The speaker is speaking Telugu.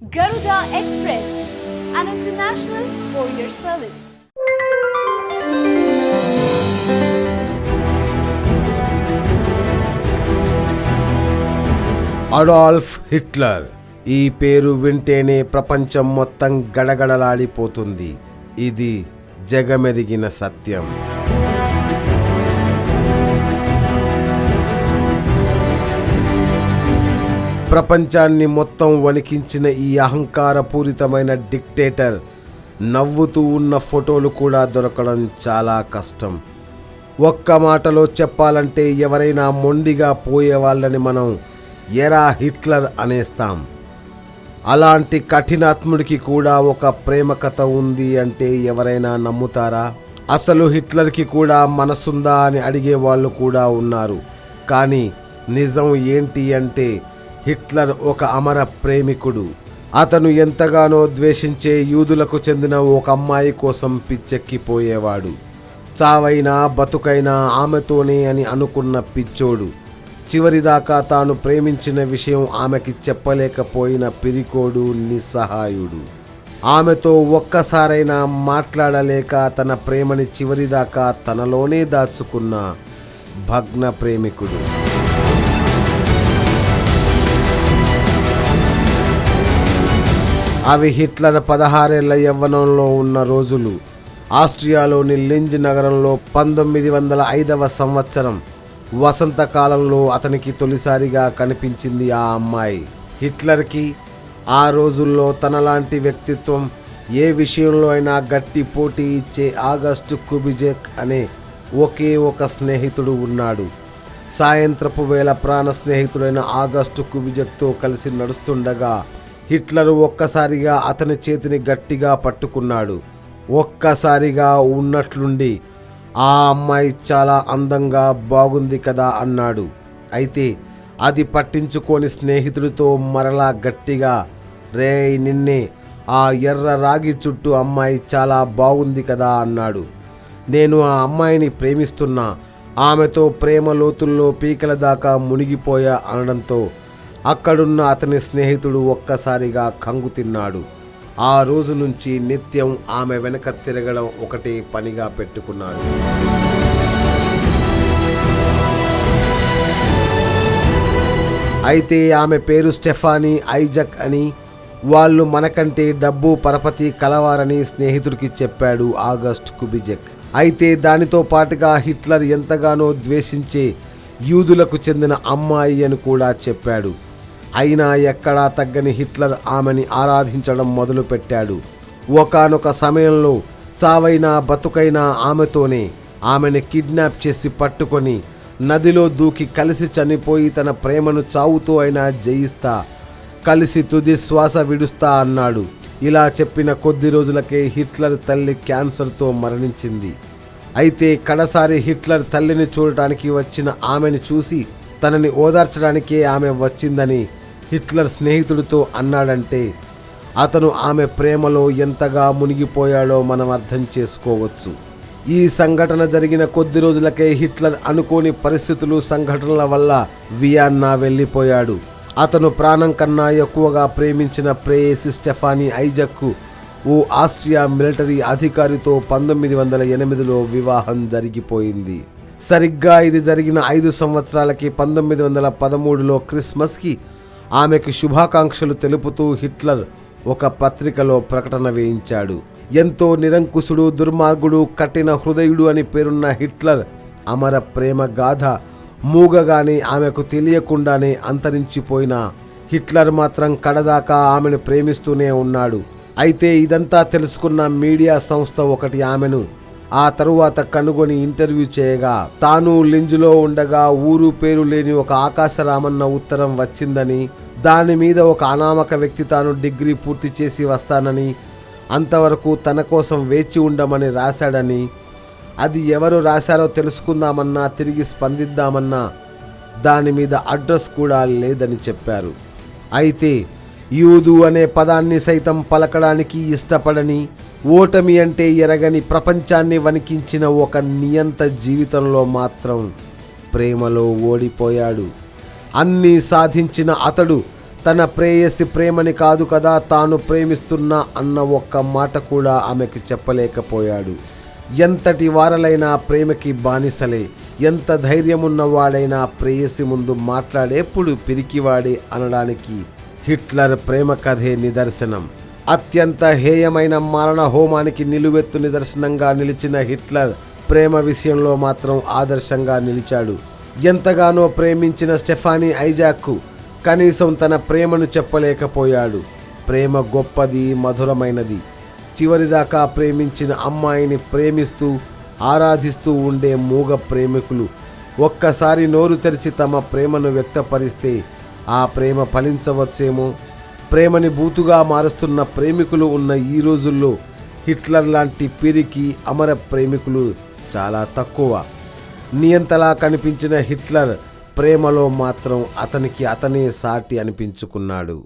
Garuda Express, an international courier service. Adolf Hitler. ఈ పేరు వింటేనే ప్రపంచం మొత్తం గడగడలాడిపోతుంది. ఇది జగమెరిగిన సత్యం. ప్రపంచాన్ని మొత్తం వణికించిన ఈ అహంకారపూరితమైన డిక్టేటర్ నవ్వుతూ ఉన్న ఫోటోలు కూడా దొరకడం చాలా కష్టం. ఒక్క మాటలో చెప్పాలంటే ఎవరైనా మొండిగా పోయే వాళ్ళని మనం ఎరా హిట్లర్ అనేస్తాం. అలాంటి కఠినాత్ముడికి కూడా ఒక ప్రేమ కథ ఉంది అంటే ఎవరైనా నమ్ముతారా? అసలు హిట్లర్కి కూడా మనసుందా అని అడిగే వాళ్ళు కూడా ఉన్నారు. కానీ నిజం ఏంటి అంటే హిట్లర్ ఒక అమర ప్రేమికుడు. అతను ఎంతగానో ద్వేషించే యూదులకు చెందిన ఒక అమ్మాయి కోసం పిచ్చెక్కిపోయేవాడు. చావైనా బతుకైనా ఆమెతోనే అని అనుకున్న పిచ్చోడు. చివరిదాకా తాను ప్రేమించిన విషయం ఆమెకి చెప్పలేకపోయిన పిరికోడు, నిస్సహాయుడు. ఆమెతో ఒక్కసారైనా మాట్లాడలేక తన ప్రేమని చివరిదాకా తనలోనే దాచుకున్న భగ్న ప్రేమికుడు. అవి హిట్లర్ 16 ఏళ్ల యవ్వనంలో ఉన్న రోజులు. ఆస్ట్రియాలోని లింజ్ నగరంలో 1905వ సంవత్సరం వసంతకాలంలో అతనికి తొలిసారిగా కనిపించింది ఆ అమ్మాయి. హిట్లర్కి ఆ రోజుల్లో తనలాంటి వ్యక్తిత్వం, ఏ విషయంలో అయినా గట్టి పోటీ ఇచ్చే ఆగస్ట్ కుబిజెక్ అనే ఒకే ఒక స్నేహితుడు ఉన్నాడు. సాయంత్రపు వేళ ప్రాణ స్నేహితుడైన ఆగస్ట్ కుబిజెక్తో కలిసి నడుస్తుండగా హిట్లర్ ఒక్కసారిగా అతని చేతిని గట్టిగా పట్టుకున్నాడు. ఒక్కసారిగా ఉన్నట్లుండి ఆ అమ్మాయి చాలా అందంగా బాగుంది కదా అన్నాడు. అయితే అది పట్టించుకొని స్నేహితుడితో మరలా గట్టిగా, రేయ్ నిన్నే, ఆ ఎర్ర రాగి చుట్టూ అమ్మాయి చాలా బాగుంది కదా అన్నాడు. నేను ఆ అమ్మాయిని ప్రేమిస్తున్నా, ఆమెతో ప్రేమ లోతుల్లో పీకల దాకా మునిగిపోయా అనడంతో అక్కడున్న అతని స్నేహితుడు ఒక్కసారిగా కంగు తిన్నాడు. ఆ రోజు నుంచి నిత్యం ఆమె వెనక తిరగడం ఒకటే పనిగా పెట్టుకున్నాడు. అయితే ఆమె పేరు స్టెఫానీ ఐజక్ అని, వాళ్ళు మనకంటే డబ్బు పరపతి కలవారని స్నేహితుడికి చెప్పాడు ఆగస్ట్ కుబిజెక్. అయితే దానితో పాటుగా హిట్లర్ ఎంతగానో ద్వేషించే యూదులకు చెందిన అమ్మాయి అని కూడా చెప్పాడు. అయినా ఎక్కడా తగ్గని హిట్లర్ ఆమెని ఆరాధించడం మొదలుపెట్టాడు. ఒకానొక సమయంలో చావైనా బతుకైనా ఆమెతోనే, ఆమెను కిడ్నాప్ చేసి పట్టుకొని నదిలో దూకి కలిసి చనిపోయి తన ప్రేమను చావుతో అయినా జయిస్తా, కలిసి తుది శ్వాస విడుస్తా అన్నాడు. ఇలా చెప్పిన కొద్ది రోజులకే హిట్లర్ తల్లి క్యాన్సర్తో మరణించింది. అయితే కడసారి హిట్లర్ తల్లిని చూడటానికి వచ్చిన ఆమెను చూసి తనని ఓదార్చడానికే ఆమె వచ్చిందని హిట్లర్ స్నేహితుడితో అన్నాడంటే అతను ఆమె ప్రేమలో ఎంతగా మునిగిపోయాడో మనం అర్థం చేసుకోవచ్చు. ఈ సంఘటన జరిగిన కొద్ది రోజులకే హిట్లర్ అనుకోని పరిస్థితులు, సంఘటనల వల్ల వియన్నా వెళ్ళిపోయాడు. అతను ప్రాణం కన్నా ఎక్కువగా ప్రేమించిన ప్రేయసి స్టెఫానీ ఐజక్కు ఓ ఆస్ట్రియా మిలిటరీ అధికారితో 1908లో వివాహం జరిగిపోయింది. సరిగ్గా ఇది జరిగిన 5 సంవత్సరాలకి 1913లో క్రిస్మస్కి ఆమెకు శుభాకాంక్షలు తెలుపుతూ హిట్లర్ ఒక పత్రికలో ప్రకటన వేయించాడు. ఎంతో నిరంకుశుడు, దుర్మార్గుడు, కఠిన హృదయుడు అని పేరున్న హిట్లర్ అమర ప్రేమ గాథ మూగగానే ఆమెకు తెలియకుండానే అంతరించిపోయిన హిట్లర్ మాత్రం కడదాకా ఆమెను ప్రేమిస్తూనే ఉన్నాడు. అయితే ఇదంతా తెలుసుకున్న మీడియా సంస్థ ఒకటి ఆమెను ఆ తరువాత కనుగొని ఇంటర్వ్యూ చేయగా తాను లింజులో ఉండగా ఊరు పేరు లేని ఒక ఆకాశరామన్న ఉత్తరం వచ్చిందని, దాని మీద ఒక అనామక వ్యక్తి తాను డిగ్రీ పూర్తి చేసి వస్తానని, అంతవరకు తన కోసం వేచి ఉండమని రాశాడని, అది ఎవరు రాశారో తెలుసుకుందామన్నా తిరిగి స్పందిద్దామన్నా దాని మీద అడ్రస్ కూడా లేదని చెప్పారు. అయితే యూదు అనే పదాన్ని సైతం పలకడానికి ఇష్టపడని, ఓటమి అంటే ఎరగని, ప్రపంచాన్ని వణికించిన ఒక నియంత జీవితంలో మాత్రం ప్రేమలో ఓడిపోయాడు. అన్నీ సాధించిన అతడు తన ప్రేయసి ప్రేమని కాదు కదా తాను ప్రేమిస్తున్నా అన్న ఒక్క మాట కూడా ఆమెకి చెప్పలేకపోయాడు. ఎంతటి వారలైనా ప్రేమకి బానిసలే. ఎంత ధైర్యమున్నవాడైనా ప్రేయసి ముందు మాట్లాడేప్పుడు పిరికివాడే అనడానికి హిట్లర్ ప్రేమ కథే నిదర్శనం. అత్యంత హేయమైన మారణ హోమానికి నిలువెత్తు నిదర్శనంగా నిలిచిన హిట్లర్ ప్రేమ విషయంలో మాత్రం ఆదర్శంగా నిలిచాడు. ఎంతగానో ప్రేమించిన స్టెఫానీ ఐజాక్కు కనీసం తన ప్రేమను చెప్పలేకపోయాడు. ప్రేమ గొప్పది, మధురమైనది. చివరిదాకా ప్రేమించిన అమ్మాయిని ప్రేమిస్తూ ఆరాధిస్తూ ఉండే మూగ ప్రేమికులు ఒక్కసారి నోరు తెరిచి తమ ప్రేమను వ్యక్తపరిస్తే ఆ ప్రేమ ఫలించవచ్చేమో. ప్రేమని బూతుగా మారుస్తున్న ప్రేమికులు ఉన్న ఈ రోజుల్లో హిట్లర్ లాంటి పిరికి అమర ప్రేమికులు చాలా తక్కువ. నియంతలా కనిపించిన హిట్లర్ ప్రేమలో మాత్రం అతనికి అతనే సాటి అనిపించుకున్నాడు.